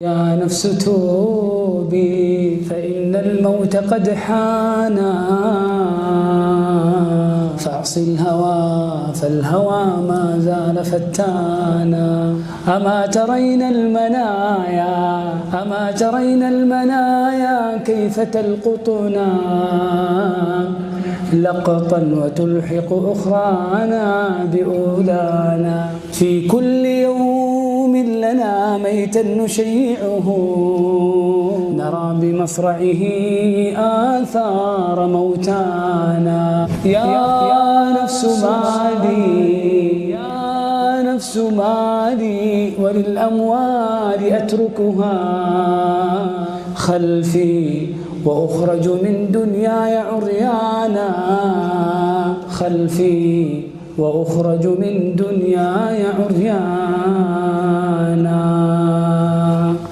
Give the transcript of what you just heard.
يا نفس توبي فإن الموت قد حانا، فاعص الهوى فالهوى ما زال فتانا. أما ترين المنايا أما ترين المنايا كيف تلقطنا لقطا وتلحق أخرانا بأولانا. في كل يوم لنا ميتا نشيعه، نرى بمصرعه آثار موتانا. يا نفس مالي يا نفس مالي وللأموال أتركها خلفي وأخرج من دنياي عريانا. خلفي وأخرج من دنياي عريانا.